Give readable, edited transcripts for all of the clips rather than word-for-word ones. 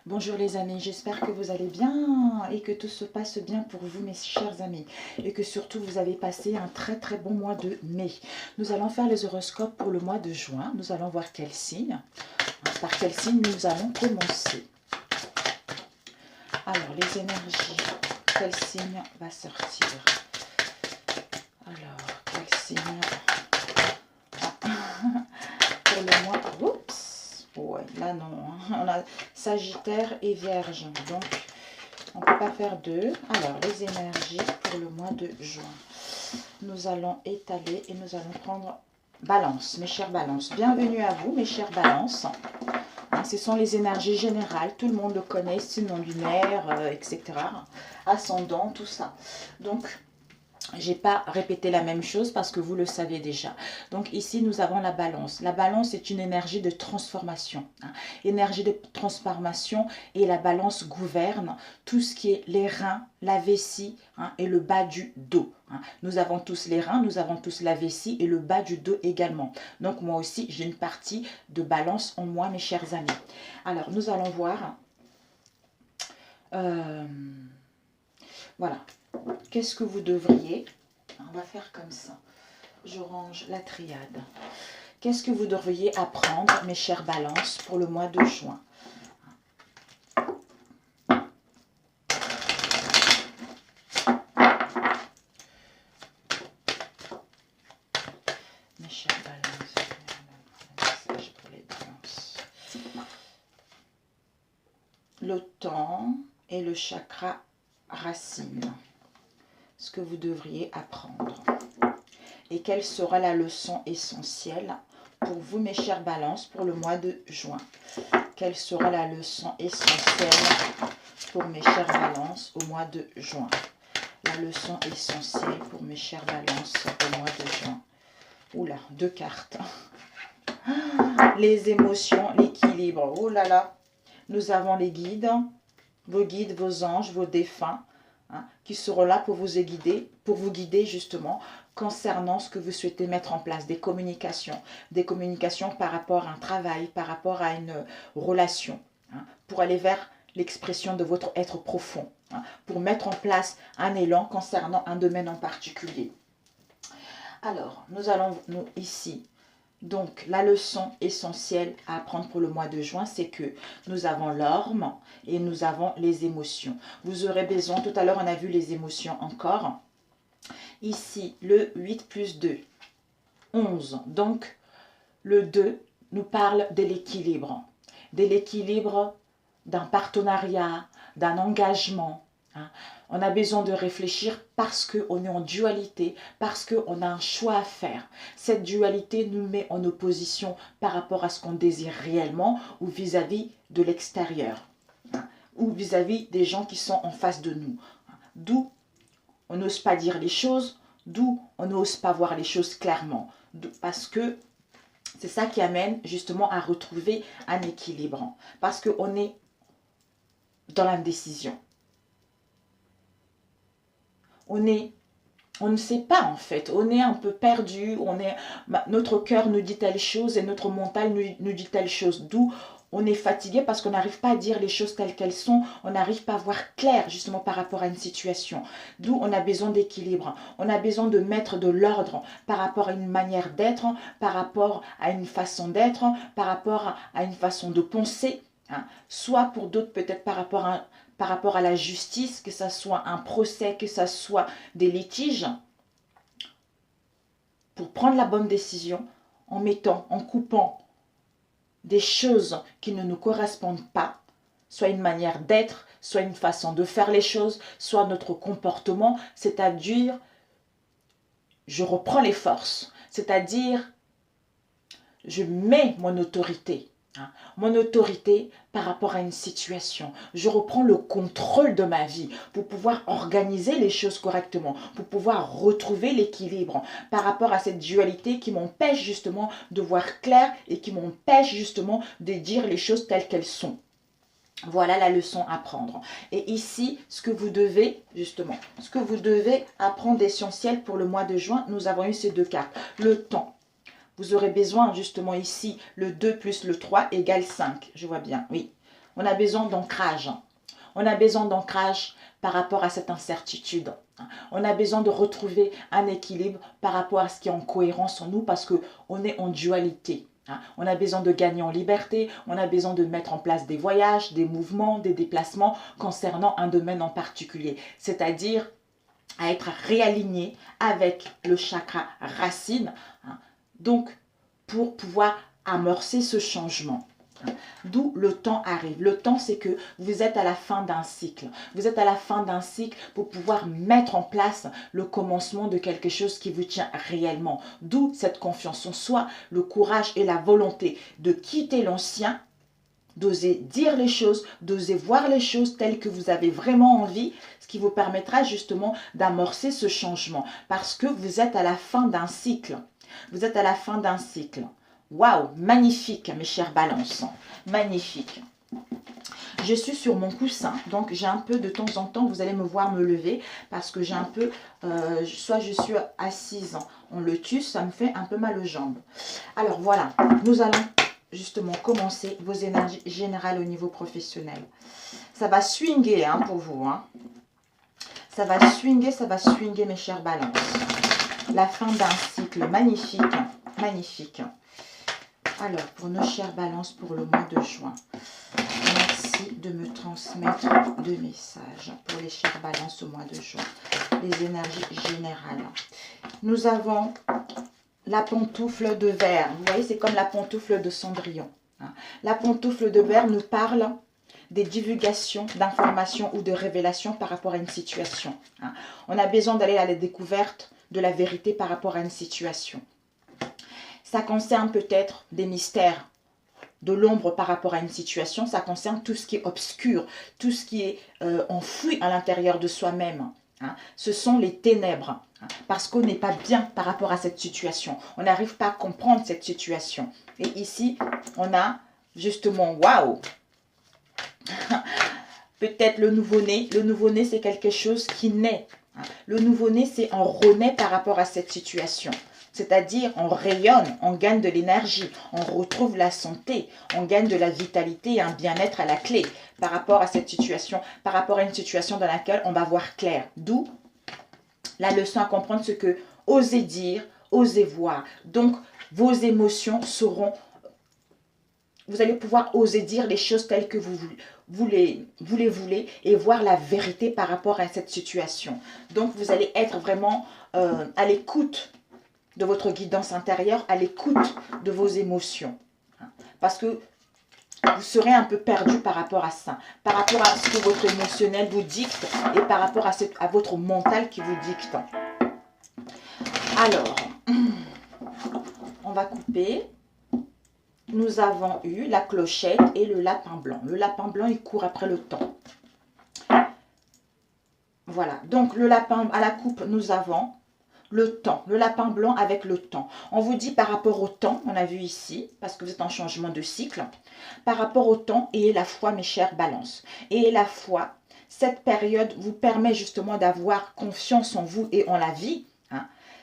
Bonjour les amis, j'espère que vous allez bien et que tout se passe bien pour vous mes chers amis et que surtout vous avez passé un très bon mois de mai. Nous allons faire les horoscopes pour le mois de juin. Nous allons voir quel signe, par quel signe nous allons commencer. Alors les énergies, quel signe va sortir? Alors quel signe pour le mois... Oups. Ouais, là non, on a Sagittaire et Vierge, donc on ne peut pas faire deux. Alors, les énergies pour le mois de juin. Nous allons étaler et nous allons prendre Balance, mes chers Balances. Bienvenue à vous, mes chers Balances. Hein, ce sont les énergies générales, tout le monde le connaît, sinon lunaire, etc. Ascendant, tout ça. Donc, j'ai pas répété la même chose parce que vous le savez déjà. Donc ici, nous avons la balance. La balance est une énergie de transformation. Hein. Énergie de transformation et la balance gouverne tout ce qui est les reins, la vessie hein, et le bas du dos. Hein. Nous avons tous les reins, nous avons tous la vessie et le bas du dos également. Donc moi aussi, j'ai une partie de balance en moi, mes chers amis. Alors, nous allons voir... voilà. Qu'est-ce que vous devriez... On va faire comme ça. Je range la triade. Qu'est-ce que vous devriez apprendre, mes chers balances, pour le mois de juin? Mes chers balances, un message pour les balances. Le temps et le chakra racine. Ce que vous devriez apprendre. Et quelle sera la leçon essentielle pour vous, mes chers balances, pour le mois de juin? Quelle sera la leçon essentielle pour mes chers balances au mois de juin? La leçon essentielle pour mes chers balances au mois de juin. Oula, deux cartes. Les émotions, l'équilibre. Oh là là. Nous avons les guides, vos anges, vos défunts. Hein, qui seront là pour vous guider justement concernant ce que vous souhaitez mettre en place, des communications par rapport à un travail, par rapport à une relation, hein, pour aller vers l'expression de votre être profond, hein, pour mettre en place un élan concernant un domaine en particulier. Alors, nous allons ici... Donc, la leçon essentielle à apprendre pour le mois de juin, c'est que nous avons l'orme et nous avons les émotions. Vous aurez besoin, tout à l'heure on a vu les émotions encore. Ici, le 8 plus 2, 11. Donc, le 2 nous parle de l'équilibre d'un partenariat, d'un engagement. Hein. On a besoin de réfléchir parce qu'on est en dualité, parce qu'on a un choix à faire. Cette dualité nous met en opposition par rapport à ce qu'on désire réellement ou vis-à-vis de l'extérieur, hein, ou vis-à-vis des gens qui sont en face de nous. D'où on n'ose pas dire les choses, d'où on n'ose pas voir les choses clairement. Parce que c'est ça qui amène justement à retrouver un équilibre. Parce qu'on est dans l'indécision. On ne sait pas en fait, on est un peu perdu, notre cœur nous dit telle chose et notre mental nous dit telle chose, d'où on est fatigué parce qu'on n'arrive pas à dire les choses telles qu'elles sont, on n'arrive pas à voir clair justement par rapport à une situation, d'où on a besoin d'équilibre, on a besoin de mettre de l'ordre par rapport à une manière d'être, par rapport à une façon d'être, par rapport à une façon de penser, hein. Soit pour d'autres peut-être par rapport à la justice, que ça soit un procès, que ça soit des litiges, pour prendre la bonne décision en coupant des choses qui ne nous correspondent pas, soit une manière d'être, soit une façon de faire les choses, soit notre comportement, c'est-à-dire, je reprends les forces, c'est-à-dire, je mets mon autorité. Mon autorité par rapport à une situation. Je reprends le contrôle de ma vie pour pouvoir organiser les choses correctement, pour pouvoir retrouver l'équilibre par rapport à cette dualité qui m'empêche justement de voir clair et qui m'empêche justement de dire les choses telles qu'elles sont. Voilà la leçon à prendre. Et ici, ce que vous devez apprendre d'essentiel pour le mois de juin, nous avons eu ces deux cartes. Le temps. Vous aurez besoin justement ici, le 2 plus le 3 égale 5. Je vois bien, oui. On a besoin d'ancrage. On a besoin d'ancrage par rapport à cette incertitude. On a besoin de retrouver un équilibre par rapport à ce qui est en cohérence en nous parce qu'on est en dualité. On a besoin de gagner en liberté, on a besoin de mettre en place des voyages, des mouvements, des déplacements concernant un domaine en particulier. C'est-à-dire à être réaligné avec le chakra racine. Donc, pour pouvoir amorcer ce changement. D'où le temps arrive. Le temps, c'est que vous êtes à la fin d'un cycle. Vous êtes à la fin d'un cycle pour pouvoir mettre en place le commencement de quelque chose qui vous tient réellement. D'où cette confiance en soi, le courage et la volonté de quitter l'ancien, d'oser dire les choses, d'oser voir les choses telles que vous avez vraiment envie, ce qui vous permettra justement d'amorcer ce changement. Parce que vous êtes à la fin d'un cycle. Vous êtes à la fin d'un cycle. Waouh, magnifique mes chers balances, magnifique. Je suis sur mon coussin, donc j'ai un peu de temps en temps, vous allez me voir me lever parce que j'ai un peu, soit je suis assise en lotus, ça me fait un peu mal aux jambes. Alors voilà, nous allons justement commencer vos énergies générales au niveau professionnel. Ça va swinguer hein, pour vous. Hein. Ça va swinguer mes chers balances. La fin d'un cycle magnifique, magnifique. Alors, pour nos chères balances pour le mois de juin, merci de me transmettre deux messages pour les chères balances au mois de juin. Les énergies générales. Nous avons la pantoufle de verre. Vous voyez, c'est comme la pantoufle de Cendrillon. La pantoufle de verre nous parle des divulgations, d'informations ou de révélations par rapport à une situation. On a besoin d'aller à la découverte de la vérité par rapport à une situation. Ça concerne peut-être des mystères de l'ombre par rapport à une situation. Ça concerne tout ce qui est obscur, tout ce qui est enfoui à l'intérieur de soi-même. Ce sont les ténèbres. Parce qu'on n'est pas bien par rapport à cette situation. On n'arrive pas à comprendre cette situation. Et ici, on a justement, waouh! Peut-être le nouveau-né. Le nouveau-né, c'est quelque chose qui naît. Le nouveau-né, c'est on renaît par rapport à cette situation. C'est-à-dire, on rayonne, on gagne de l'énergie, on retrouve la santé, on gagne de la vitalité et un bien-être à la clé par rapport à cette situation, par rapport à une situation dans laquelle on va voir clair. D'où la leçon à comprendre ce que osez dire, osez voir. Donc, vos émotions seront... Vous allez pouvoir oser dire les choses telles que vous les voulez et voir la vérité par rapport à cette situation. Donc, vous allez être vraiment à l'écoute de votre guidance intérieure, à l'écoute de vos émotions. Parce que vous serez un peu perdu par rapport à ça, par rapport à ce que votre émotionnel vous dicte et par rapport à votre mental qui vous dicte. Alors, on va couper. Nous avons eu la clochette et le lapin blanc. Le lapin blanc, il court après le temps. Voilà, donc le lapin à la coupe, nous avons le temps, le lapin blanc avec le temps. On vous dit par rapport au temps, on a vu ici, parce que vous êtes en changement de cycle, par rapport au temps et la foi, mes chères balances. Et la foi, cette période vous permet justement d'avoir confiance en vous et en la vie.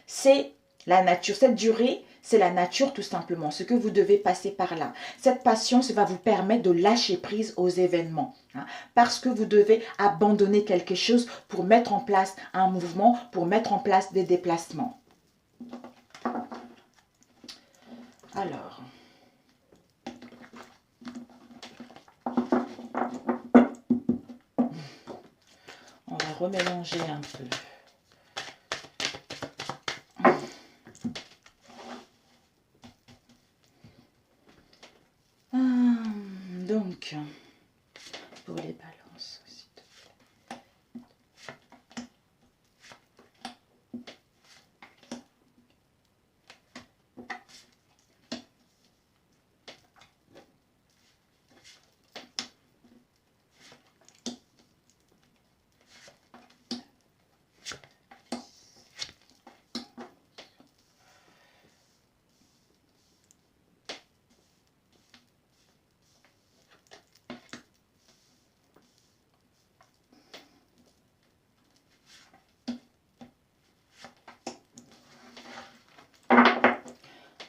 C'est la nature, cette durée, c'est la nature tout simplement, ce que vous devez passer par là. Cette patience va vous permettre de lâcher prise aux événements. Parce que vous devez abandonner quelque chose pour mettre en place un mouvement, pour mettre en place des déplacements. Alors, on va remélanger un peu. Donc, pour les balances, s'il te plaît.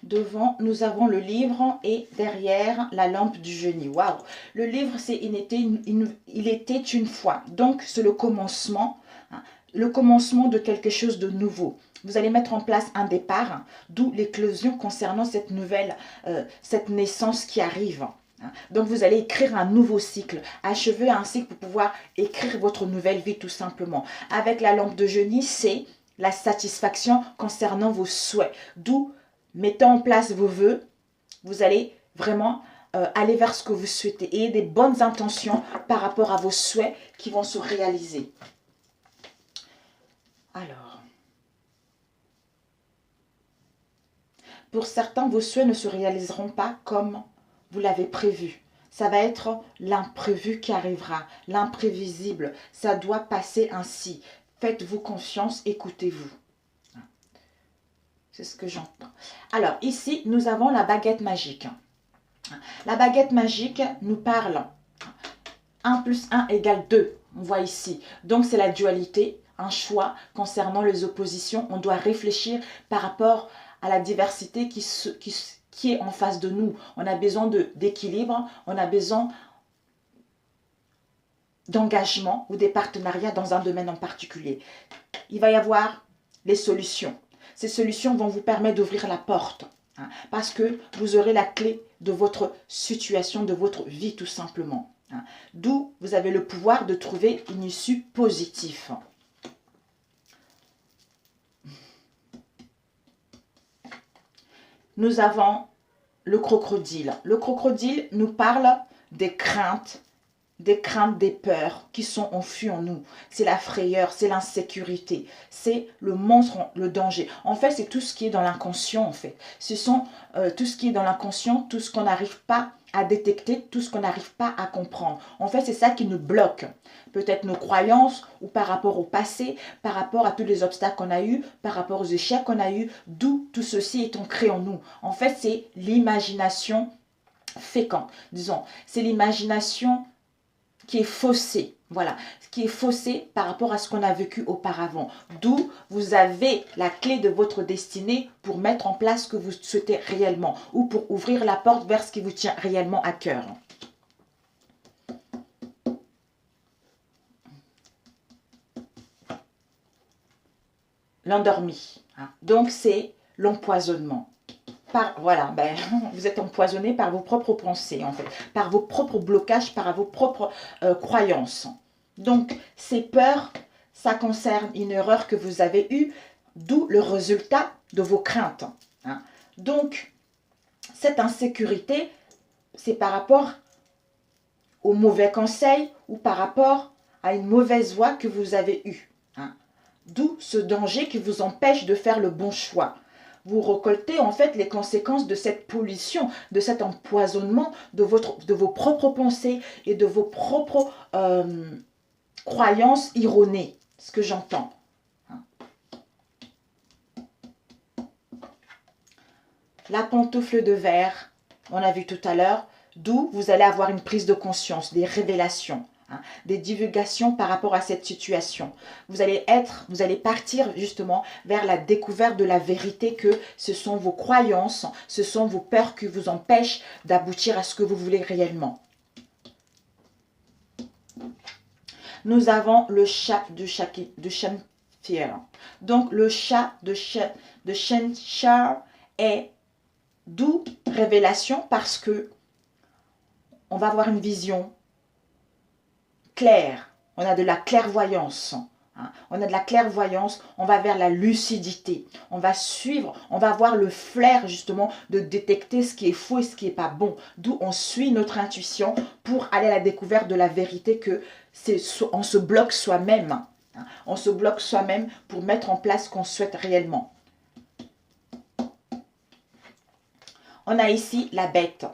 devant, nous avons le livre et derrière, la lampe du génie. Waouh! Le livre, c'est il était une fois. Donc, c'est le commencement de quelque chose de nouveau. Vous allez mettre en place un départ, d'où l'éclosion concernant cette nouvelle, cette naissance qui arrive. Donc, vous allez écrire un nouveau cycle, achever un cycle pour pouvoir écrire votre nouvelle vie tout simplement. Avec la lampe de génie, c'est la satisfaction concernant vos souhaits. D'où, mettant en place vos vœux, vous allez vraiment aller vers ce que vous souhaitez et des bonnes intentions par rapport à vos souhaits qui vont se réaliser. Alors, pour certains, vos souhaits ne se réaliseront pas comme vous l'avez prévu. Ça va être l'imprévu qui arrivera, l'imprévisible. Ça doit passer ainsi. Faites-vous confiance, écoutez-vous. C'est ce que j'entends. Alors, ici, nous avons la baguette magique. La baguette magique nous parle 1 plus 1 égale 2. On voit ici. Donc, c'est la dualité, un choix concernant les oppositions. On doit réfléchir par rapport à la diversité qui est en face de nous. On a besoin d'équilibre, on a besoin d'engagement ou des partenariats dans un domaine en particulier. Il va y avoir les solutions. Ces solutions vont vous permettre d'ouvrir la porte parce que vous aurez la clé de votre situation, de votre vie tout simplement. D'où vous avez le pouvoir de trouver une issue positive. Nous avons le crocodile. Le crocodile nous parle des craintes, des peurs qui sont enfuies en nous. C'est la frayeur, c'est l'insécurité, c'est le monstre, le danger. En fait, c'est tout ce qui est dans l'inconscient, en fait. Ce sont tout ce qui est dans l'inconscient, tout ce qu'on n'arrive pas à détecter, tout ce qu'on n'arrive pas à comprendre. En fait, c'est ça qui nous bloque. Peut-être nos croyances ou par rapport au passé, par rapport à tous les obstacles qu'on a eus, par rapport aux échecs qu'on a eus, d'où tout ceci est ancré en nous. En fait, c'est l'imagination féconde. Disons, c'est l'imagination qui est faussée. Voilà, qui est faussée par rapport à ce qu'on a vécu auparavant. D'où vous avez la clé de votre destinée pour mettre en place ce que vous souhaitez réellement ou pour ouvrir la porte vers ce qui vous tient réellement à cœur. L'endormi. Donc, c'est l'empoisonnement. Voilà, vous êtes empoisonné par vos propres pensées, en fait, par vos propres blocages, par vos propres croyances. Donc, ces peurs, ça concerne une erreur que vous avez eue, d'où le résultat de vos craintes. Donc, cette insécurité, c'est par rapport aux mauvais conseils ou par rapport à une mauvaise voie que vous avez eue. D'où ce danger qui vous empêche de faire le bon choix. Vous récoltez en fait les conséquences de cette pollution, de cet empoisonnement de vos propres pensées et de vos propres croyances erronées, ce que j'entends. La pantoufle de verre, on a vu tout à l'heure, d'où vous allez avoir une prise de conscience, des révélations. Des divulgations par rapport à cette situation. Vous allez partir justement vers la découverte de la vérité que ce sont vos croyances, ce sont vos peurs qui vous empêchent d'aboutir à ce que vous voulez réellement. Nous avons le chat de Shenfier. Donc le chat de Shenfier est d'où révélation parce que on va avoir une vision clair, on a de la clairvoyance, on a de la clairvoyance, on va vers la lucidité, on va suivre, on va avoir le flair justement de détecter ce qui est faux et ce qui n'est pas bon, d'où on suit notre intuition pour aller à la découverte de la vérité que on se bloque soi-même, on se bloque soi-même pour mettre en place ce qu'on souhaite réellement. On a ici la bête,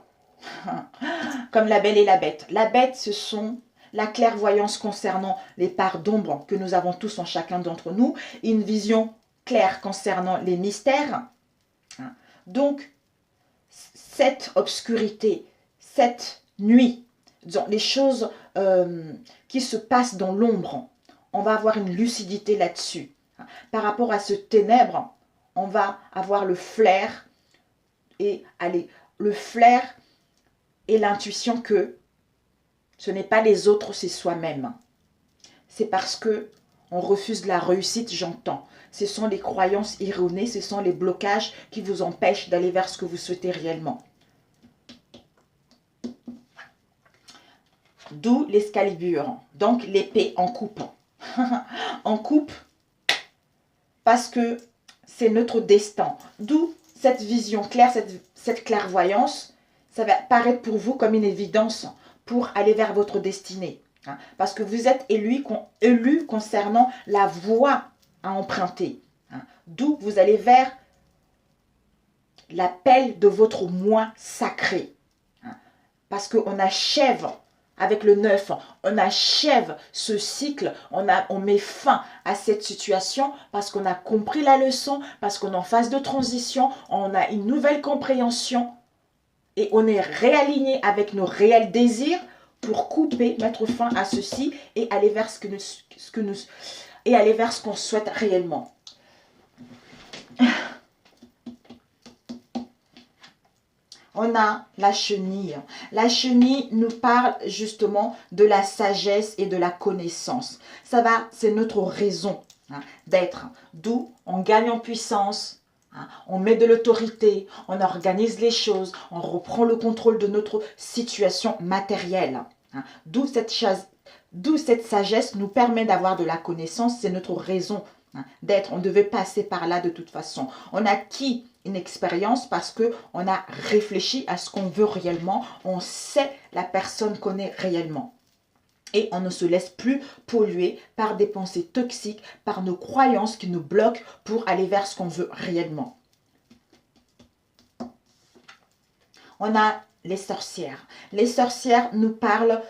comme la belle et la bête. La bête, ce sont la clairvoyance concernant les parts d'ombre que nous avons tous en chacun d'entre nous, une vision claire concernant les mystères. Donc, cette obscurité, cette nuit, disons, les choses qui se passent dans l'ombre, on va avoir une lucidité là-dessus. Par rapport à ce ténèbre, on va avoir le flair et allez, le flair et l'intuition que ce n'est pas les autres, c'est soi-même. C'est parce que on refuse la réussite, j'entends. Ce sont les croyances erronées, ce sont les blocages qui vous empêchent d'aller vers ce que vous souhaitez réellement. D'où l'Excalibur, donc l'épée en coupe. En coupe, parce que c'est notre destin. D'où cette vision claire, cette clairvoyance, ça va paraître pour vous comme une évidence pour aller vers votre destinée. Parce que vous êtes élu concernant la voie à emprunter. D'où vous allez vers l'appel de votre moi sacré. Parce qu'on achève avec le 9, on achève ce cycle, on met fin à cette situation parce qu'on a compris la leçon, parce qu'on est en phase de transition, on a une nouvelle compréhension et on est réaligné avec nos réels désirs pour couper, mettre fin à ceci et aller vers aller vers ce qu'on souhaite réellement. On a la chenille. La chenille nous parle justement de la sagesse et de la connaissance. C'est notre raison d'être. D'où on gagne en puissance, on met de l'autorité, on organise les choses, on reprend le contrôle de notre situation matérielle. D'où cette sagesse nous permet d'avoir de la connaissance, c'est notre raison d'être. On devait passer par là de toute façon. On a acquis une expérience parce qu'on a réfléchi à ce qu'on veut réellement. On sait la personne qu'on est réellement. Et on ne se laisse plus polluer par des pensées toxiques, par nos croyances qui nous bloquent pour aller vers ce qu'on veut réellement. On a les sorcières. Les sorcières nous parlent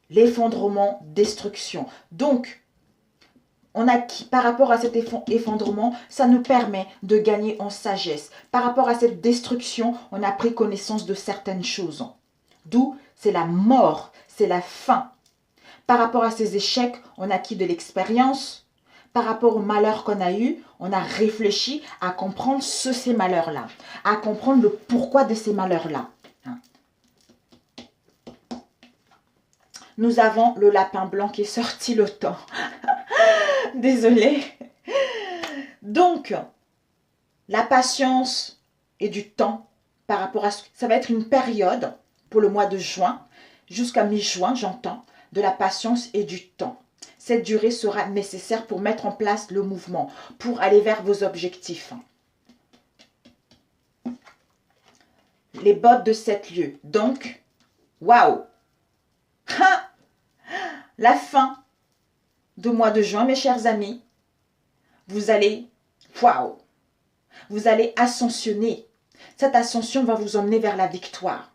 l'effondrement, destruction. Donc, par rapport à cet effondrement, ça nous permet de gagner en sagesse. Par rapport à cette destruction, on a pris connaissance de certaines choses. D'où c'est la mort, c'est la fin. Par rapport à ces échecs, on a acquis de l'expérience. Par rapport au malheur qu'on a eu, on a réfléchi à comprendre ces malheurs-là, à comprendre le pourquoi de ces malheurs-là. Nous avons le lapin blanc qui est sorti le temps. Désolée. Donc, la patience et du temps par rapport à ça va être une période pour le mois de juin, jusqu'à mi-juin, j'entends, de la patience et du temps. Cette durée sera nécessaire pour mettre en place le mouvement, pour aller vers vos objectifs. Les bottes de 7 lieues. Donc, waouh! La fin du mois de juin, mes chers amis, vous allez, waouh! Vous allez ascensionner. Cette ascension va vous emmener vers la victoire.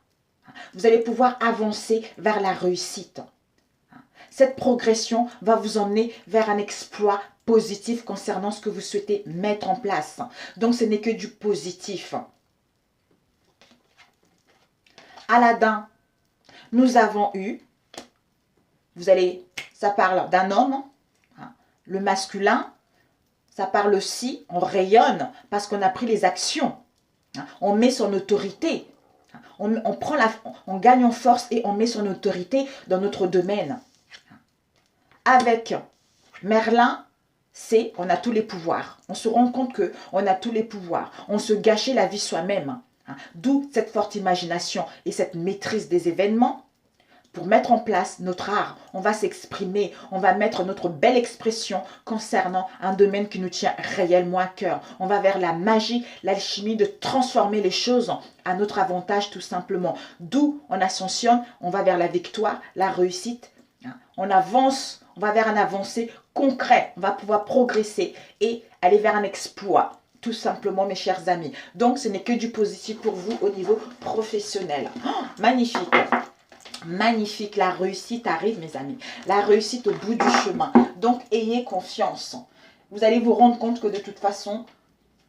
Vous allez pouvoir avancer vers la réussite. Cette progression va vous emmener vers un exploit positif concernant ce que vous souhaitez mettre en place. Donc, ce n'est que du positif. Aladin, nous avons eu, ça parle d'un homme, le masculin, ça parle aussi, on rayonne parce qu'on a pris les actions. On met son autorité. On gagne en force et on met son autorité dans notre domaine. Avec Merlin, on a tous les pouvoirs. On se rend compte qu'on a tous les pouvoirs. On se gâchait la vie soi-même. D'où cette forte imagination et cette maîtrise des événements. Pour mettre en place notre art, on va s'exprimer, on va mettre notre belle expression concernant un domaine qui nous tient réellement à cœur. On va vers la magie, l'alchimie de transformer les choses à notre avantage tout simplement. D'où on ascensionne, on va vers la victoire, la réussite. On avance, on va vers un avancée concret, on va pouvoir progresser et aller vers un exploit. Tout simplement, mes chers amis. Donc, ce n'est que du positif pour vous au niveau professionnel. Oh, magnifique! Magnifique, la réussite arrive, mes amis. La réussite au bout du chemin. Donc, ayez confiance. Vous allez vous rendre compte que de toute façon,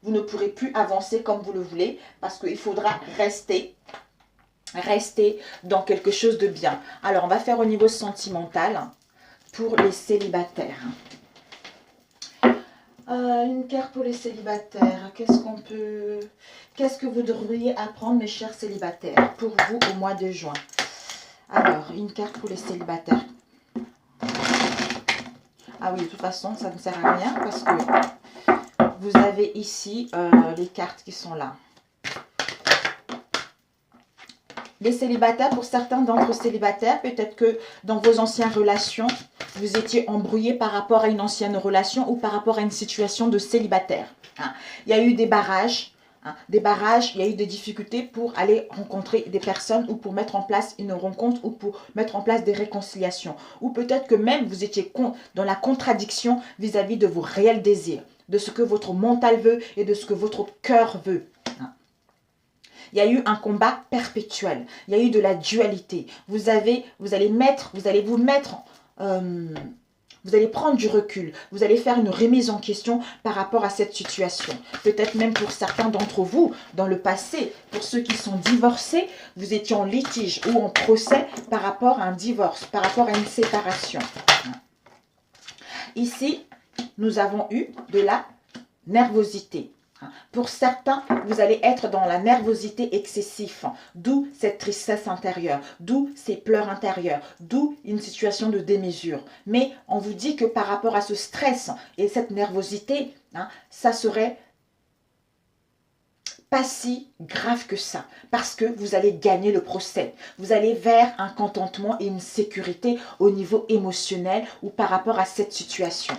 vous ne pourrez plus avancer comme vous le voulez parce qu'il faudra rester dans quelque chose de bien. Alors, on va faire au niveau sentimental pour les célibataires. Une carte pour les célibataires. Qu'est-ce que vous devriez apprendre, mes chers célibataires, pour vous au mois de juin? Alors, une carte pour les célibataires. Ah oui, de toute façon, ça ne sert à rien parce que vous avez ici les cartes qui sont là. Les célibataires, pour certains d'entre célibataires, peut-être que dans vos anciennes relations, vous étiez embrouillé par rapport à une ancienne relation ou par rapport à une situation de célibataire. Il y a eu des barrages. Il y a eu des difficultés pour aller rencontrer des personnes ou pour mettre en place une rencontre ou pour mettre en place des réconciliations. Ou peut-être que même vous étiez dans la contradiction vis-à-vis de vos réels désirs, de ce que votre mental veut et de ce que votre cœur veut. Il y a eu un combat perpétuel. Il y a eu de la dualité. Vous allez prendre du recul. Vous allez faire une remise en question par rapport à cette situation. Peut-être même pour certains d'entre vous, dans le passé, pour ceux qui sont divorcés, vous étiez en litige ou en procès par rapport à un divorce, par rapport à une séparation. Ici, nous avons eu de la nervosité. Pour certains, vous allez être dans la nervosité excessive, d'où cette tristesse intérieure, d'où ces pleurs intérieures, d'où une situation de démesure. Mais on vous dit que par rapport à ce stress et cette nervosité, ça serait pas si grave que ça, parce que vous allez gagner le procès. Vous allez vers un contentement et une sécurité au niveau émotionnel ou par rapport à cette situation.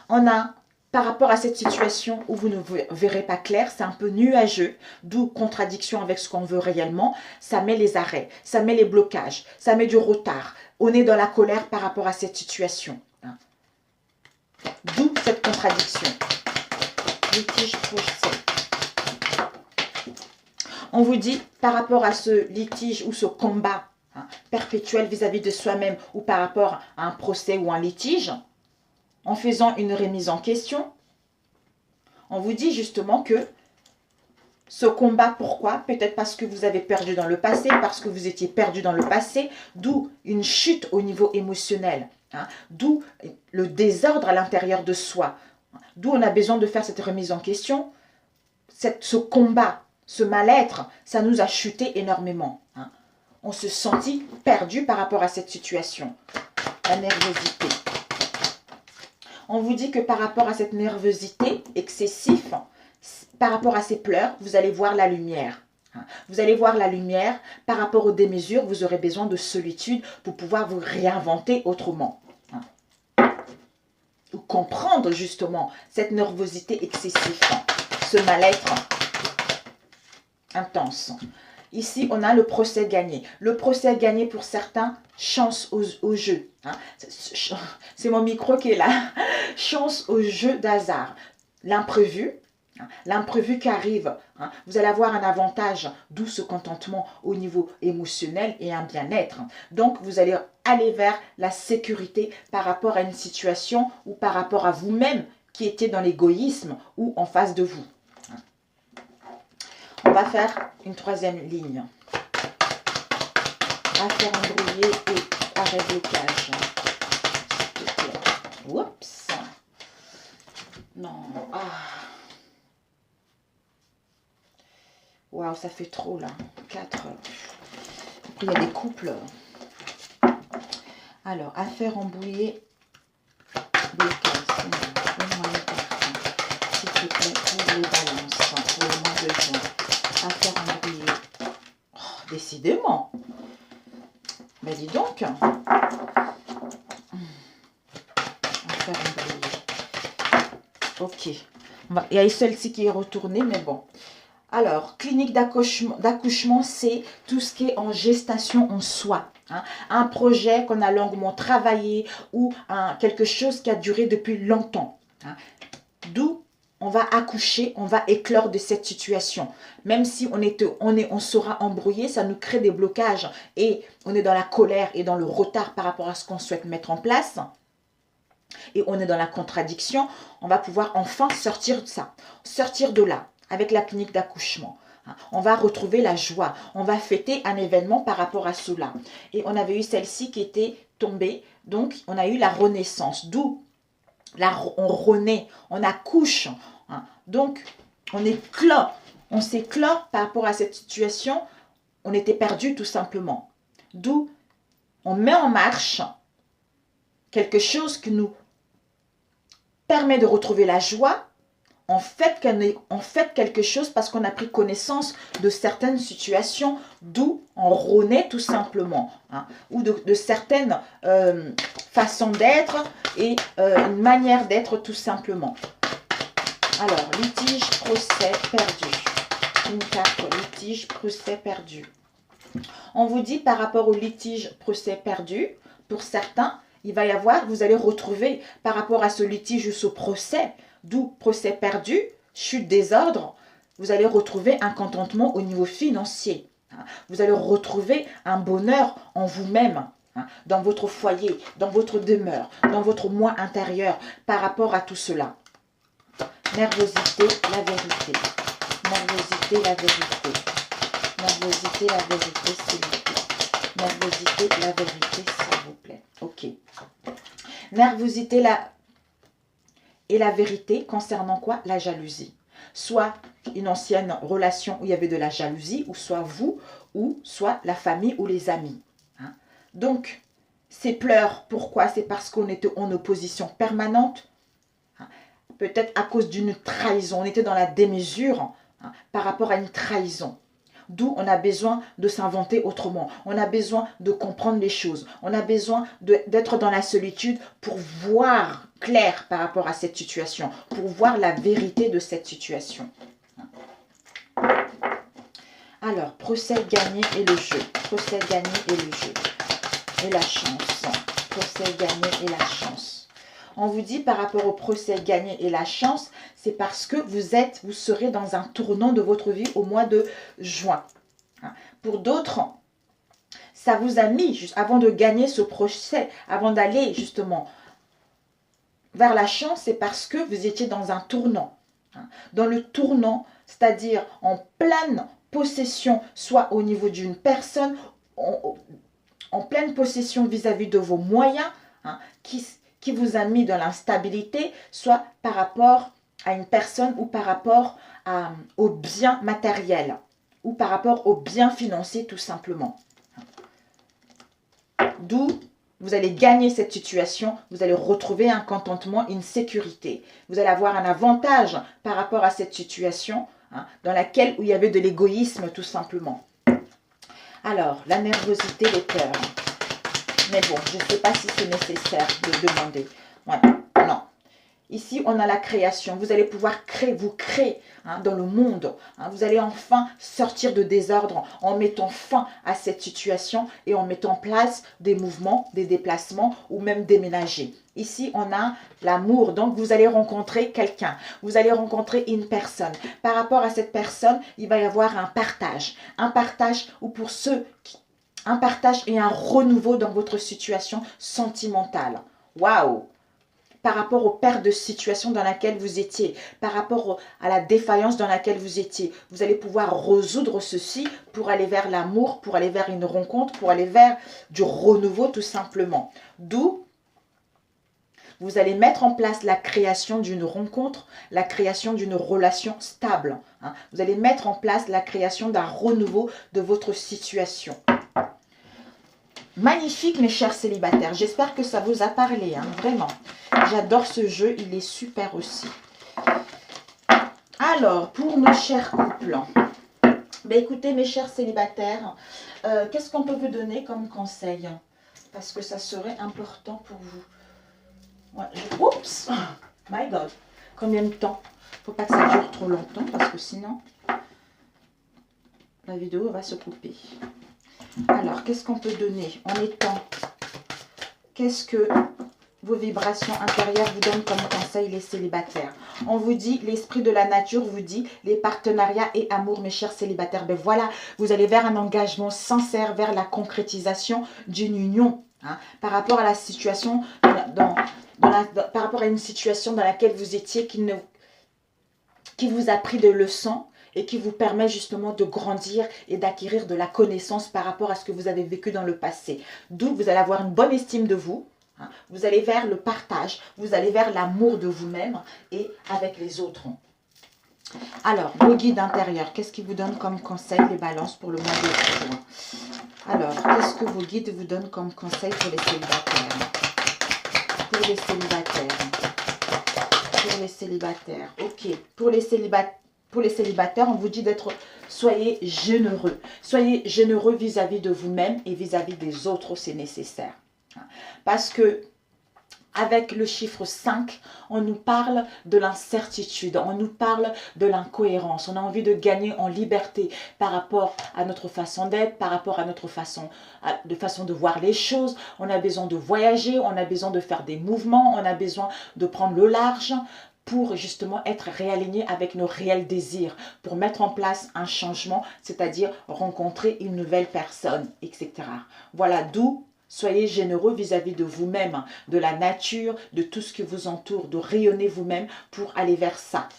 On a, par rapport à cette situation où vous ne verrez pas clair, c'est un peu nuageux, d'où contradiction avec ce qu'on veut réellement, ça met les arrêts, ça met les blocages, ça met du retard. On est dans la colère par rapport à cette situation. D'où cette contradiction. Litige projeté. On vous dit, par rapport à ce litige ou ce combat perpétuel vis-à-vis de soi-même ou par rapport à un procès ou un litige, en faisant une remise en question, on vous dit justement que ce combat, pourquoi? Peut-être parce que vous avez perdu dans le passé, parce que vous étiez perdu dans le passé, d'où une chute au niveau émotionnel, d'où le désordre à l'intérieur de soi, d'où on a besoin de faire cette remise en question. Ce combat, ce mal-être, ça nous a chuté énormément. On se sentit perdu par rapport à cette situation, la nervosité. On vous dit que par rapport à cette nervosité excessive, par rapport à ces pleurs, vous allez voir la lumière. Vous allez voir la lumière. Par rapport aux démesures, vous aurez besoin de solitude pour pouvoir vous réinventer autrement. Ou comprendre justement cette nervosité excessive, ce mal-être intense. Ici, on a le procès gagné. Le procès gagné pour certains, chance au jeu. C'est mon micro qui est là. Chance au jeu d'hasard. L'imprévu qui arrive. Vous allez avoir un avantage, d'où ce contentement au niveau émotionnel et un bien-être. Donc, vous allez aller vers la sécurité par rapport à une situation ou par rapport à vous-même qui était dans l'égoïsme ou en face de vous. On va faire une troisième ligne. Affaire embrouillée et arrêt blocage. Oups. Non. Waouh, ça fait trop là. 4. Après, il y a des couples. Alors, affaire embrouillée. Blocage. Donne-moi une carte. S'il te plaît, pour les balances. Pour le mois de juin. Affaire embrouillée. Oh, décidément. Mais dis donc. Affaire embrouillée. Ok. Il y a celle-ci qui est retournée, mais bon. Alors, clinique d'accouchement, c'est tout ce qui est en gestation en soi. Un projet qu'on a longuement travaillé ou quelque chose qui a duré depuis longtemps. D'où on va accoucher, on va éclore de cette situation. Même si on sera embrouillé, ça nous crée des blocages et on est dans la colère et dans le retard par rapport à ce qu'on souhaite mettre en place. Et on est dans la contradiction, on va pouvoir enfin sortir de ça, sortir de là avec la clinique d'accouchement. On va retrouver la joie. On va fêter un événement par rapport à cela. Et on avait eu celle-ci qui était tombée. Donc, on a eu la renaissance. D'où on renaît, on accouche. Donc, on éclore. On s'éclore par rapport à cette situation. On était perdu tout simplement. D'où on met en marche quelque chose qui nous permet de retrouver la joie. On fait quelque chose parce qu'on a pris connaissance de certaines situations, d'où on renaît tout simplement, ou de certaines façons d'être et une manière d'être tout simplement. Alors, litige, procès, perdu. Une carte, litige, procès, perdu. On vous dit par rapport au litige, procès, perdu, pour certains, il va y avoir, vous allez retrouver par rapport à ce litige ou ce procès, d'où procès perdu, chute des ordres, vous allez retrouver un contentement au niveau financier. Vous allez retrouver un bonheur en vous-même, dans votre foyer, dans votre demeure, dans votre moi intérieur, par rapport à tout cela. Nervosité, la vérité. Nervosité, la vérité. Nervosité, la vérité, s'il vous plaît. Nervosité, la vérité, s'il vous plaît. Ok. Nervosité, et la vérité concernant quoi? La jalousie. Soit une ancienne relation où il y avait de la jalousie, ou soit vous, ou soit la famille ou les amis. Donc, ces pleurs, pourquoi? C'est parce qu'on était en opposition permanente. Peut-être à cause d'une trahison. On était dans la démesure par rapport à une trahison. D'où on a besoin de s'inventer autrement. On a besoin de comprendre les choses. On a besoin d'être dans la solitude pour voir clair par rapport à cette situation. Pour voir la vérité de cette situation. Alors, procès gagné et le jeu. Procès gagné et le jeu. Et la chance. Procès gagné et la chance. On vous dit par rapport au procès gagné et la chance, c'est parce que vous serez dans un tournant de votre vie au mois de juin. Pour d'autres, ça vous a mis, juste avant de gagner ce procès, avant d'aller justement vers la chance, c'est parce que vous étiez dans un tournant. Dans le tournant, c'est-à-dire en pleine possession, soit au niveau d'une personne, en pleine possession vis-à-vis de vos moyens, qui vous a mis dans l'instabilité, soit par rapport à une personne ou par rapport aux biens matériels ou par rapport aux biens financiers tout simplement. D'où vous allez gagner cette situation, vous allez retrouver un contentement, une sécurité. Vous allez avoir un avantage par rapport à cette situation dans laquelle où il y avait de l'égoïsme tout simplement. Alors, la nervosité, les peurs. Mais bon, je ne sais pas si c'est nécessaire de demander. Ouais, non. Ici, on a la création. Vous allez pouvoir créer, vous créer dans le monde. Vous allez enfin sortir de désordre en mettant fin à cette situation et en mettant en place des mouvements, des déplacements ou même déménager. Ici, on a l'amour. Donc, vous allez rencontrer quelqu'un. Vous allez rencontrer une personne. Par rapport à cette personne, il va y avoir un partage. Un partage ou pour ceux qui... Un partage et un renouveau dans votre situation sentimentale. Waouh! Par rapport aux pertes de situation dans laquelle vous étiez, par rapport à la défaillance dans laquelle vous étiez. Vous allez pouvoir résoudre ceci pour aller vers l'amour, pour aller vers une rencontre, pour aller vers du renouveau tout simplement. D'où vous allez mettre en place la création d'une rencontre, la création d'une relation stable. Vous allez mettre en place la création d'un renouveau de votre situation. Magnifique mes chers célibataires, j'espère que ça vous a parlé, vraiment. J'adore ce jeu, il est super aussi. Alors, pour nos chers couples, écoutez mes chers célibataires, qu'est-ce qu'on peut vous donner comme conseil? Parce que ça serait important pour vous. Ouais, oups, my God, combien de temps? Faut pas que ça dure trop longtemps parce que sinon, la vidéo va se couper. Alors, qu'est-ce qu'on peut donner en étant? Qu'est-ce que vos vibrations intérieures vous donnent comme conseil les célibataires? On vous dit, l'esprit de la nature vous dit, les partenariats et amour, mes chers célibataires. Ben voilà, vous allez vers un engagement sincère, vers la concrétisation d'une union. Par rapport à la situation, par rapport à une situation dans laquelle vous étiez qui vous a pris de leçons. et qui vous permet justement de grandir et d'acquérir de la connaissance par rapport à ce que vous avez vécu dans le passé. D'où vous allez avoir une bonne estime de vous, hein. Vous allez vers le partage, vous allez vers l'amour de vous-même et avec les autres. Alors, vos guides intérieurs, qu'est-ce qu'ils vous donnent comme conseil, les balances, pour le mois de juin? Alors, qu'est-ce que vos guides vous donnent comme conseil pour les célibataires? Pour les célibataires. Pour les célibataires. Ok. Pour les célibataires, on vous dit d'être, soyez généreux. Soyez généreux vis-à-vis de vous-même et vis-à-vis des autres, c'est nécessaire. Parce que avec le chiffre 5, on nous parle de l'incertitude, on nous parle de l'incohérence. On a envie de gagner en liberté par rapport à notre façon d'être, par rapport à notre façon de voir les choses. On a besoin de voyager, on a besoin de faire des mouvements, on a besoin de prendre le large pour justement être réaligné avec nos réels désirs, pour mettre en place un changement, c'est-à-dire rencontrer une nouvelle personne, etc. Voilà d'où soyez généreux vis-à-vis de vous-même, de la nature, de tout ce qui vous entoure, de rayonner vous-même pour aller vers ça.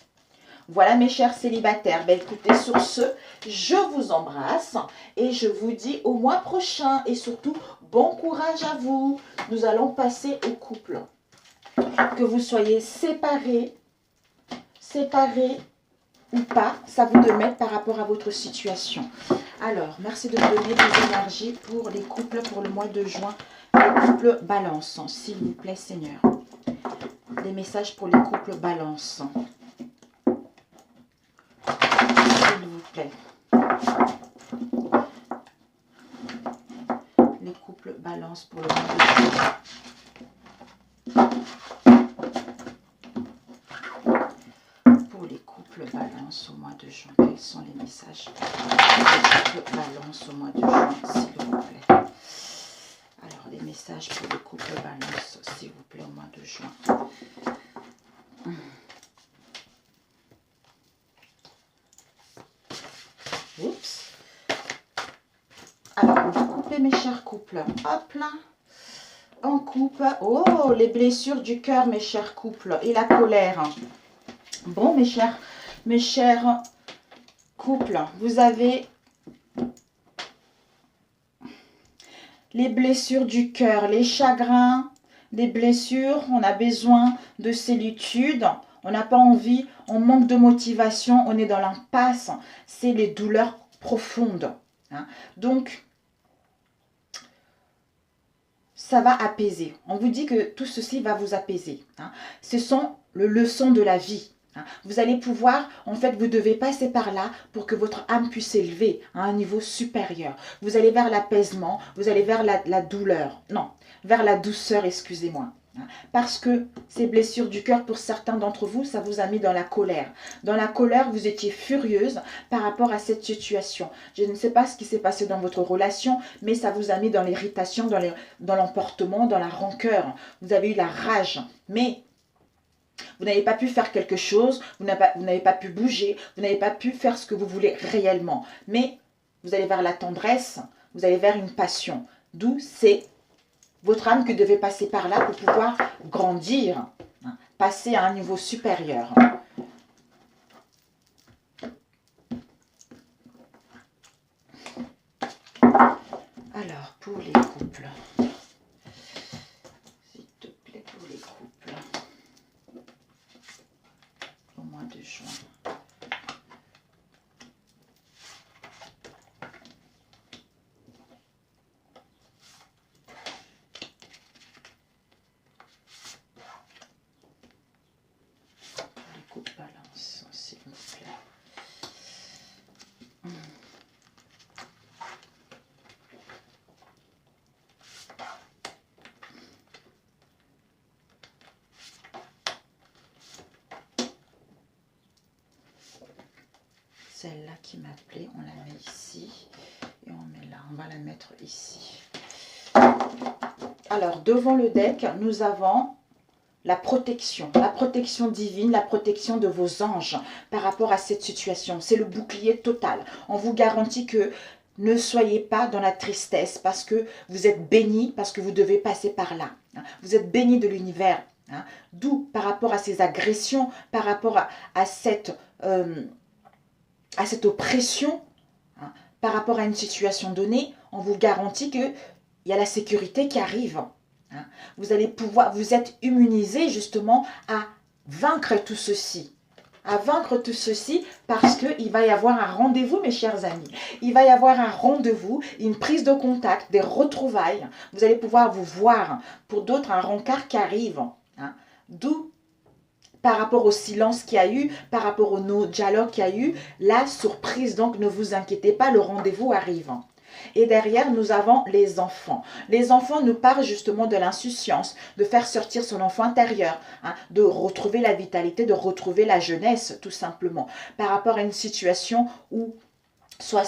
Voilà mes chers célibataires. Ben, écoutez, sur ce, je vous embrasse et je vous dis au mois prochain. Et surtout, bon courage à vous. Nous allons passer au couple. Que vous soyez séparés ou pas, ça vous de mettre par rapport à votre situation. Alors, merci de me donner des énergies pour les couples pour le mois de juin. Les couples balance, s'il vous plaît, Seigneur. Des messages pour les couples balance. S'il vous plaît. Les couples balance pour le mois de juin. Balance au mois de juin. Quels sont les messages pour le balance au mois de juin, s'il vous plaît? Alors, les messages pour le couple balance, s'il vous plaît, au mois de juin. Oups. Alors, vous coupez, mes chers couples. Hop là. On coupe. Oh, les blessures du cœur, mes chers couples. Et la colère. Bon, mes chers couples, vous avez les blessures du cœur, les chagrins, les blessures. On a besoin de solitude, on n'a pas envie, on manque de motivation, on est dans l'impasse. C'est les douleurs profondes. Hein. Donc, ça va apaiser. On vous dit que tout ceci va vous apaiser. Hein. Ce sont les leçons de la vie. Vous allez pouvoir, en fait, vous devez passer par là pour que votre âme puisse s'élever à un niveau supérieur. Vous allez vers l'apaisement, vous allez vers la douleur. Non, vers la douceur, excusez-moi. Parce que ces blessures du cœur, pour certains d'entre vous, ça vous a mis dans la colère. Dans la colère, vous étiez furieuse par rapport à cette situation. Je ne sais pas ce qui s'est passé dans votre relation, mais ça vous a mis dans l'irritation, dans l'emportement, dans la rancœur. Vous avez eu la rage. Mais vous n'avez pas pu faire quelque chose, vous n'avez pas pu bouger, vous n'avez pas pu faire ce que vous voulez réellement. Mais vous allez vers la tendresse, vous allez vers une passion. D'où c'est votre âme qui devait passer par là pour pouvoir grandir, hein, passer à un niveau supérieur. Alors, pour les couples. S'il te plaît, pour les couples. Au mois de juin. Les couples balance, s'il vous plaît. Celle-là qui m'appelait, on la met ici et on met là, on va la mettre ici. Alors, devant le deck, nous avons la protection divine, la protection de vos anges par rapport à cette situation. C'est le bouclier total. On vous garantit que ne soyez pas dans la tristesse parce que vous êtes bénis, parce que vous devez passer par là. Vous êtes bénis de l'univers. D'où, par rapport à ces agressions, par rapport à cette à cette oppression, hein, par rapport à une situation donnée, on vous garantit qu'il y a la sécurité qui arrive. Hein. Vous allez pouvoir, vous êtes immunisé justement à vaincre tout ceci. À vaincre tout ceci parce qu'il va y avoir un rendez-vous, mes chers amis. Il va y avoir un rendez-vous, une prise de contact, des retrouvailles. Vous allez pouvoir vous voir. Pour d'autres, un rencard qui arrive. Hein. D'où, par rapport au silence qu'il y a eu, par rapport au dialogue qu'il y a eu, la surprise. Donc, ne vous inquiétez pas, le rendez-vous arrive. Et derrière, nous avons les enfants. Les enfants nous parlent justement de l'insouciance, de faire sortir son enfant intérieur, hein, de retrouver la vitalité, de retrouver la jeunesse, tout simplement. Par rapport à une situation où soit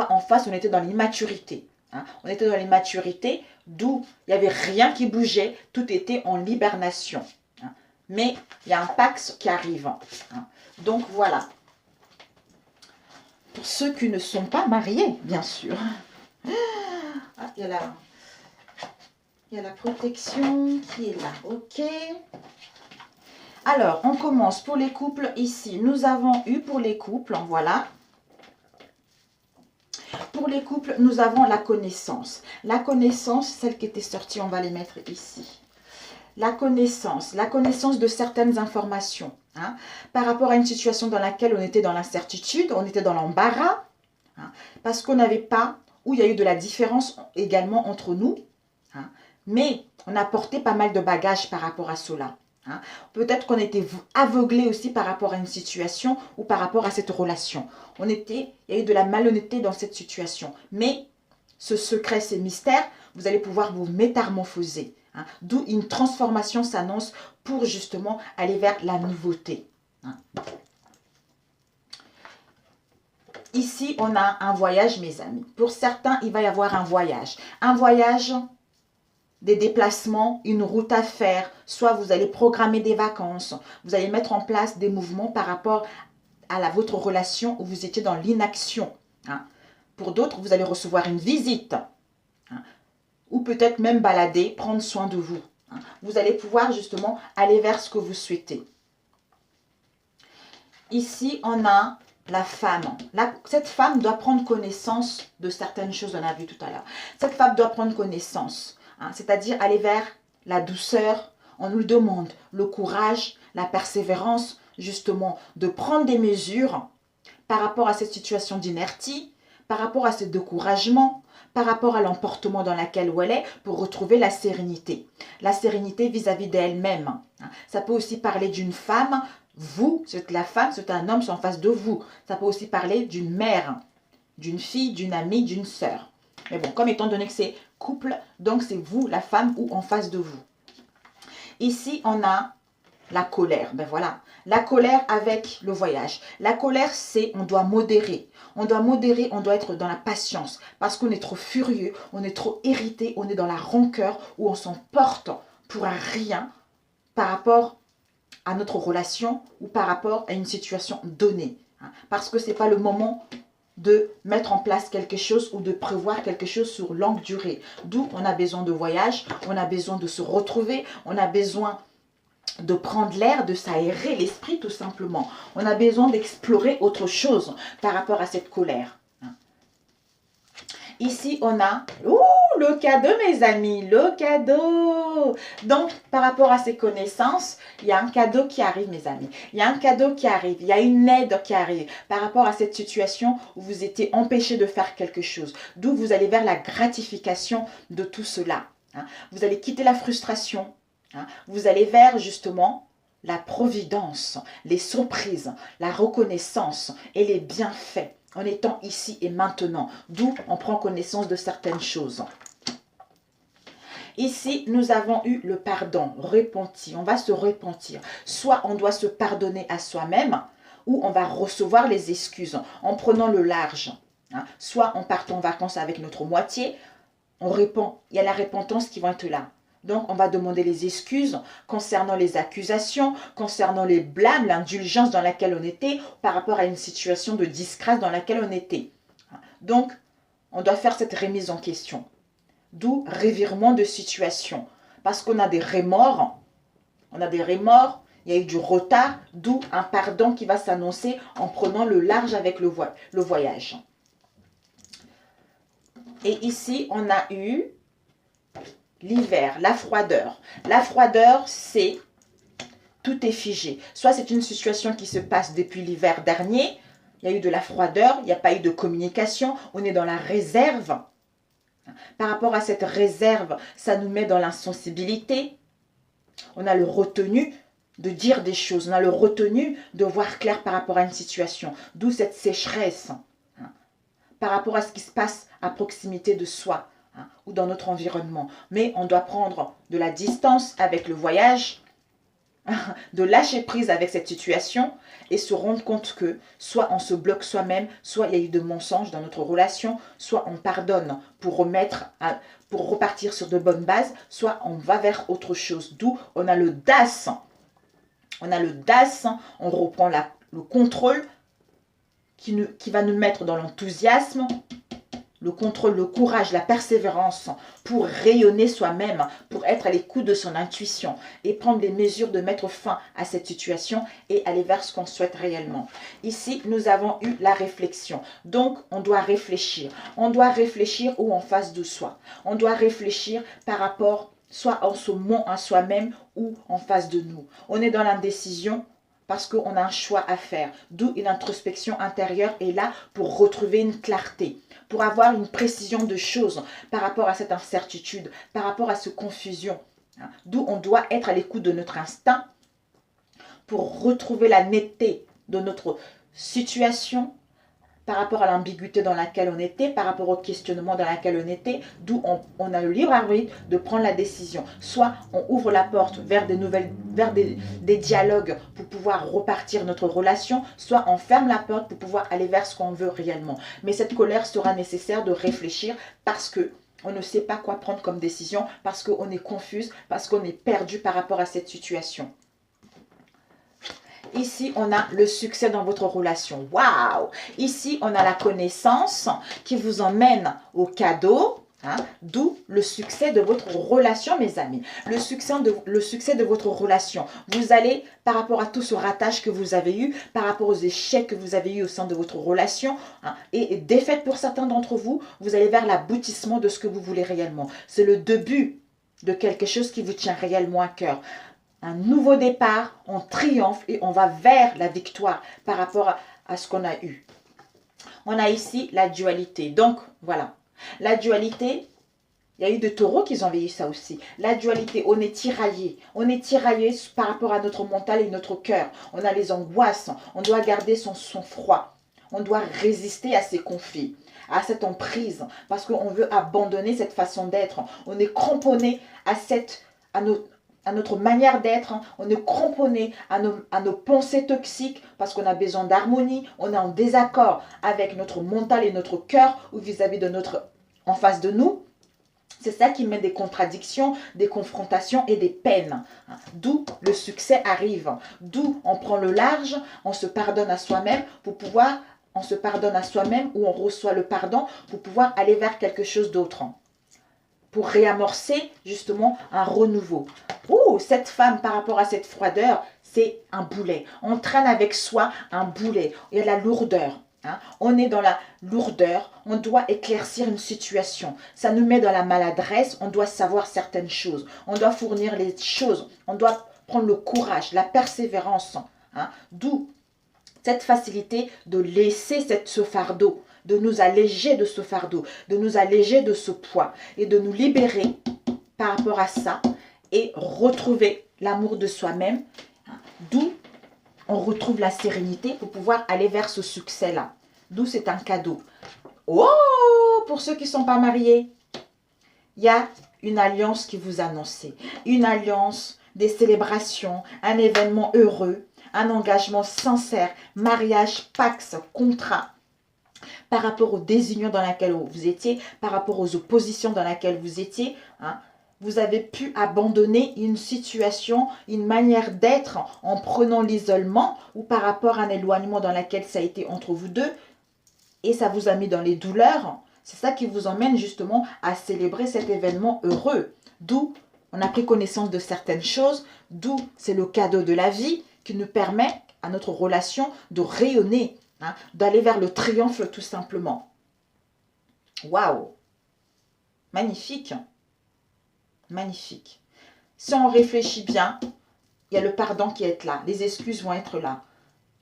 en face, on était dans l'immaturité. Hein, on était dans l'immaturité, d'où il n'y avait rien qui bougeait, tout était en hibernation. Hein, mais il y a un Pax qui arrive. Hein, donc voilà. Pour ceux qui ne sont pas mariés, bien sûr. Ah, il y a la protection qui est là. Ok. Alors, on commence pour les couples ici. Nous avons eu pour les couples, voilà. Pour les couples, nous avons la connaissance. La connaissance, celle qui était sortie, on va les mettre ici. La connaissance de certaines informations. Hein, par rapport à une situation dans laquelle on était dans l'incertitude, on était dans l'embarras, hein, parce qu'on n'avait pas, où il y a eu de la différence également entre nous, hein, mais on a porté pas mal de bagages par rapport à cela. Hein. Peut-être qu'on était aveuglé aussi par rapport à une situation ou par rapport à cette relation. Il y a eu de la malhonnêteté dans cette situation, mais ce secret, ces mystères, vous allez pouvoir vous métamorphoser. Hein, d'où une transformation s'annonce pour justement aller vers la nouveauté. Hein. Ici, on a un voyage, mes amis. Pour certains, il va y avoir un voyage. Un voyage, des déplacements, une route à faire. Soit vous allez programmer des vacances. Vous allez mettre en place des mouvements par rapport à votre relation où vous étiez dans l'inaction. Hein. Pour d'autres, vous allez recevoir une visite. Hein. Ou peut-être même balader, prendre soin de vous. Vous allez pouvoir justement aller vers ce que vous souhaitez. Ici, on a la femme. Cette femme doit prendre connaissance de certaines choses, on a vu tout à l'heure. Cette femme doit prendre connaissance, hein, c'est-à-dire aller vers la douceur. On nous le demande, le courage, la persévérance, justement, de prendre des mesures par rapport à cette situation d'inertie, par rapport à ce découragement, par rapport à l'emportement dans lequel elle est, pour retrouver la sérénité. La sérénité vis-à-vis d'elle-même. Ça peut aussi parler d'une femme, vous, c'est la femme, c'est un homme, c'est en face de vous. Ça peut aussi parler d'une mère, d'une fille, d'une amie, d'une sœur. Mais bon, comme étant donné que c'est couple, donc c'est vous, la femme, ou en face de vous. Ici, on a la colère. Ben voilà, la colère avec le voyage. La colère, c'est on doit modérer. On doit modérer, on doit être dans la patience. Parce qu'on est trop furieux, on est trop irrité, on est dans la rancœur où on s'en porte pour un rien par rapport à notre relation ou par rapport à une situation donnée. Parce que ce n'est pas le moment de mettre en place quelque chose ou de prévoir quelque chose sur longue durée. D'où on a besoin de voyage, on a besoin de se retrouver, on a besoin de prendre l'air, de s'aérer l'esprit tout simplement. On a besoin d'explorer autre chose par rapport à cette colère. Ici, on a le cadeau, mes amis, le cadeau. Donc, par rapport à ces connaissances, il y a un cadeau qui arrive, mes amis. Il y a un cadeau qui arrive, il y a une aide qui arrive par rapport à cette situation où vous étiez empêché de faire quelque chose. D'où vous allez vers la gratification de tout cela. Vous allez quitter la frustration. Vous allez vers justement la providence, les surprises, la reconnaissance et les bienfaits en étant ici et maintenant. D'où on prend connaissance de certaines choses. Ici, nous avons eu le pardon, repenti. On va se repentir. Soit on doit se pardonner à soi-même, ou on va recevoir les excuses en prenant le large. Soit on part en vacances avec notre moitié, on répond. Il y a la repentance qui va être là. Donc, on va demander les excuses concernant les accusations, concernant les blâmes, l'indulgence dans laquelle on était, par rapport à une situation de disgrâce dans laquelle on était. Donc, on doit faire cette remise en question. D'où revirement de situation. Parce qu'on a des remords. On a des remords il y a eu du retard, d'où un pardon qui va s'annoncer en prenant le large avec le voyage. Et ici, on a eu l'hiver, la froideur. La froideur, c'est tout est figé. Soit c'est une situation qui se passe depuis l'hiver dernier, il y a eu de la froideur, il n'y a pas eu de communication, on est dans la réserve. Par rapport à cette réserve, ça nous met dans l'insensibilité. On a le retenu de dire des choses, on a le retenu de voir clair par rapport à une situation. D'où cette sécheresse par rapport à ce qui se passe à proximité de soi ou dans notre environnement. Mais on doit prendre de la distance avec le voyage, de lâcher prise avec cette situation et se rendre compte que soit on se bloque soi-même, soit il y a eu de mensonges dans notre relation, soit on pardonne pour repartir sur de bonnes bases, soit on va vers autre chose. D'où on a le DAS. On a le DAS, on reprend le contrôle qui va nous mettre dans l'enthousiasme, le contrôle, le courage, la persévérance pour rayonner soi-même, pour être à l'écoute de son intuition et prendre des mesures de mettre fin à cette situation et aller vers ce qu'on souhaite réellement. Ici, nous avons eu la réflexion. Donc, on doit réfléchir. On doit réfléchir ou en face de soi. On doit réfléchir par rapport, soit en se ment à soi-même ou en face de nous. On est dans l'indécision parce qu'on a un choix à faire. D'où une introspection intérieure est là pour retrouver une clarté, pour avoir une précision de choses par rapport à cette incertitude, par rapport à cette confusion. D'où on doit être à l'écoute de notre instinct pour retrouver la netteté de notre situation par rapport à l'ambiguïté dans laquelle on était, par rapport au questionnement dans lequel on était, d'où on a le libre arbitre de prendre la décision. Soit on ouvre la porte vers des dialogues pour pouvoir repartir notre relation, soit on ferme la porte pour pouvoir aller vers ce qu'on veut réellement. Mais cette colère sera nécessaire de réfléchir parce que on ne sait pas quoi prendre comme décision, parce qu'on est confuse, parce qu'on est perdu par rapport à cette situation. Ici, on a le succès dans votre relation. Waouh! Ici, on a la connaissance qui vous emmène au cadeau. D'où le succès de votre relation, mes amis. Le succès de votre relation. Vous allez, par rapport à tout ce ratage que vous avez eu, par rapport aux échecs que vous avez eu au sein de votre relation, et défaite pour certains d'entre vous, vous allez vers l'aboutissement de ce que vous voulez réellement. C'est le début de quelque chose qui vous tient réellement à cœur. Un nouveau départ, on triomphe et on va vers la victoire par rapport à ce qu'on a eu. On a ici la dualité. Donc, voilà. La dualité, il y a eu des taureaux qui ont vécu ça aussi. La dualité, on est tiraillé. On est tiraillé par rapport à notre mental et notre cœur. On a les angoisses. On doit garder son sang-froid. On doit résister à ces conflits, à cette emprise, parce qu'on veut abandonner cette façon d'être. On est cramponné à notre manière d'être, on est cramponné à nos pensées toxiques parce qu'on a besoin d'harmonie, on est en désaccord avec notre mental et notre cœur ou vis-à-vis de notre en face de nous. C'est ça qui met des contradictions, des confrontations et des peines. D'où le succès arrive, d'où on prend le large, on se pardonne à soi-même pour pouvoir, on se pardonne à soi-même ou on reçoit le pardon pour pouvoir aller vers quelque chose d'autre. Pour réamorcer justement un renouveau. Oh, cette femme par rapport à cette froideur, c'est un boulet. On traîne avec soi un boulet. Il y a la lourdeur. On est dans la lourdeur. On doit éclaircir une situation. Ça nous met dans la maladresse. On doit savoir certaines choses. On doit fournir les choses. On doit prendre le courage, la persévérance. D'où cette facilité de laisser ce fardeau, de nous alléger de ce fardeau, de nous alléger de ce poids et de nous libérer par rapport à ça et retrouver l'amour de soi-même, d'où on retrouve la sérénité pour pouvoir aller vers ce succès-là. D'où c'est un cadeau. Oh, pour ceux qui ne sont pas mariés, il y a une alliance qui vous annonce. Une alliance, des célébrations, un événement heureux, un engagement sincère, mariage, pax, contrat. Par rapport aux désunions dans lesquelles vous étiez, par rapport aux oppositions dans lesquelles vous étiez, vous avez pu abandonner une situation, une manière d'être en prenant l'isolement ou par rapport à un éloignement dans lequel ça a été entre vous deux et ça vous a mis dans les douleurs. C'est ça qui vous emmène justement à célébrer cet événement heureux. D'où on a pris connaissance de certaines choses, d'où c'est le cadeau de la vie qui nous permet à notre relation de rayonner, hein, d'aller vers le triomphe tout simplement. Waouh! Magnifique! Magnifique. Si on réfléchit bien, il y a le pardon qui est là, les excuses vont être là,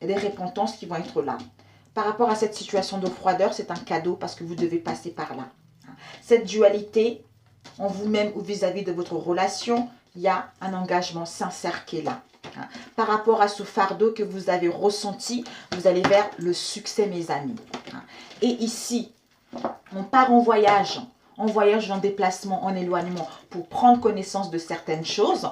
il y a des repentances qui vont être là. Par rapport à cette situation de froideur, c'est un cadeau parce que vous devez passer par là. Cette dualité en vous-même ou vis-à-vis de votre relation, il y a un engagement sincère qui est là. Par rapport à ce fardeau que vous avez ressenti, vous allez vers le succès, mes amis. Et ici, on part en voyage en déplacement, en éloignement, pour prendre connaissance de certaines choses.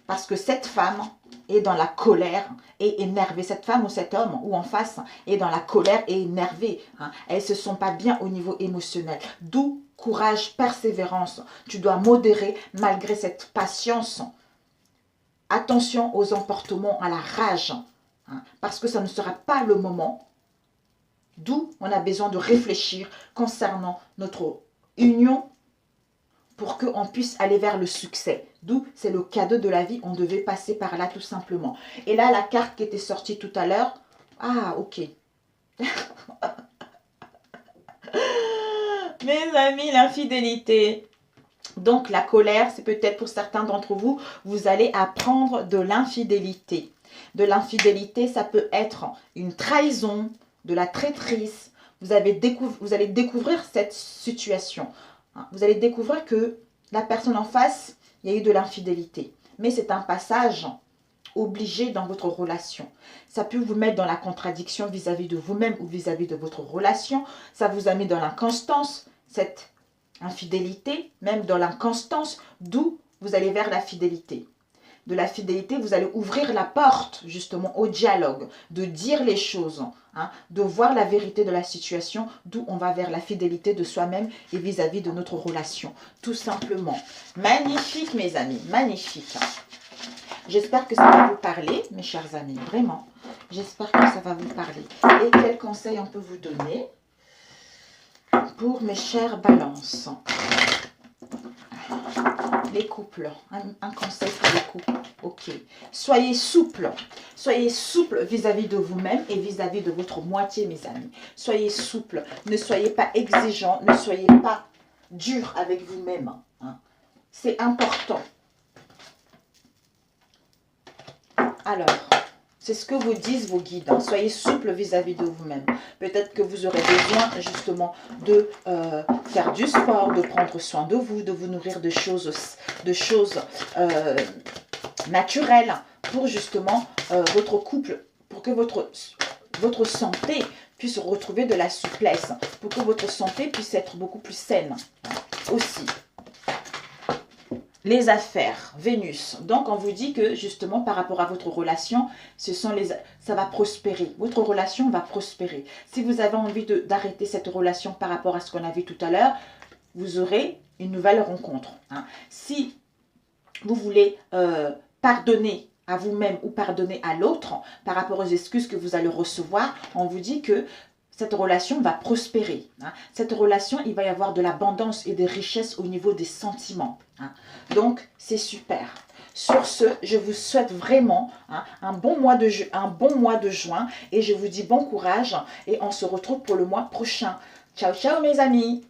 Parce que cette femme est dans la colère et énervée. Cette femme ou cet homme ou en face est dans la colère et énervée. Elles ne se sent pas bien au niveau émotionnel. D'où courage, persévérance. Tu dois modérer malgré cette patience. Attention aux emportements, à la rage. Parce que ça ne sera pas le moment. D'où on a besoin de réfléchir concernant notre union pour qu'on puisse aller vers le succès. D'où c'est le cadeau de la vie, on devait passer par là tout simplement. Et là, la carte qui était sortie tout à l'heure, ah ok. Mes amis, l'infidélité. Donc la colère, c'est peut-être pour certains d'entre vous, vous allez apprendre de l'infidélité. De l'infidélité, ça peut être une trahison, de la traîtrise. Vous allez découvrir cette situation. Vous allez découvrir que la personne en face, il y a eu de l'infidélité. Mais c'est un passage obligé dans votre relation. Ça peut vous mettre dans la contradiction vis-à-vis de vous-même ou vis-à-vis de votre relation. Ça vous a mis dans l'inconstance, cette infidélité, même dans l'inconstance, d'où vous allez vers la fidélité. De la fidélité, vous allez ouvrir la porte justement au dialogue, de dire les choses, de voir la vérité de la situation, d'où on va vers la fidélité de soi-même et vis-à-vis de notre relation, tout simplement. Magnifique mes amis, magnifique. J'espère que ça va vous parler, mes chers amis, vraiment. J'espère que ça va vous parler. Et quels conseils on peut vous donner pour mes chères balances? Les couples, un conseil pour les couples, ok. Soyez souple vis-à-vis de vous-même et vis-à-vis de votre moitié, mes amis. Soyez souple, ne soyez pas exigeant, ne soyez pas dur avec vous-même. C'est important. Alors, c'est ce que vous disent vos guides. Soyez souple vis-à-vis de vous-même. Peut-être que vous aurez besoin justement de faire du sport, de prendre soin de vous nourrir de choses naturelles pour justement votre couple, pour que votre santé puisse retrouver de la souplesse, pour que votre santé puisse être beaucoup plus saine aussi. Les affaires, Vénus. Donc, on vous dit que, justement, par rapport à votre relation, ça va prospérer. Votre relation va prospérer. Si vous avez envie d'arrêter cette relation par rapport à ce qu'on a vu tout à l'heure, vous aurez une nouvelle rencontre. Si vous voulez pardonner à vous-même ou pardonner à l'autre par rapport aux excuses que vous allez recevoir, on vous dit que cette relation va prospérer. Cette relation, il va y avoir de l'abondance et des richesses au niveau des sentiments. Donc, c'est super. Sur ce, je vous souhaite vraiment un bon mois de juin et je vous dis bon courage et on se retrouve pour le mois prochain. Ciao, ciao mes amis!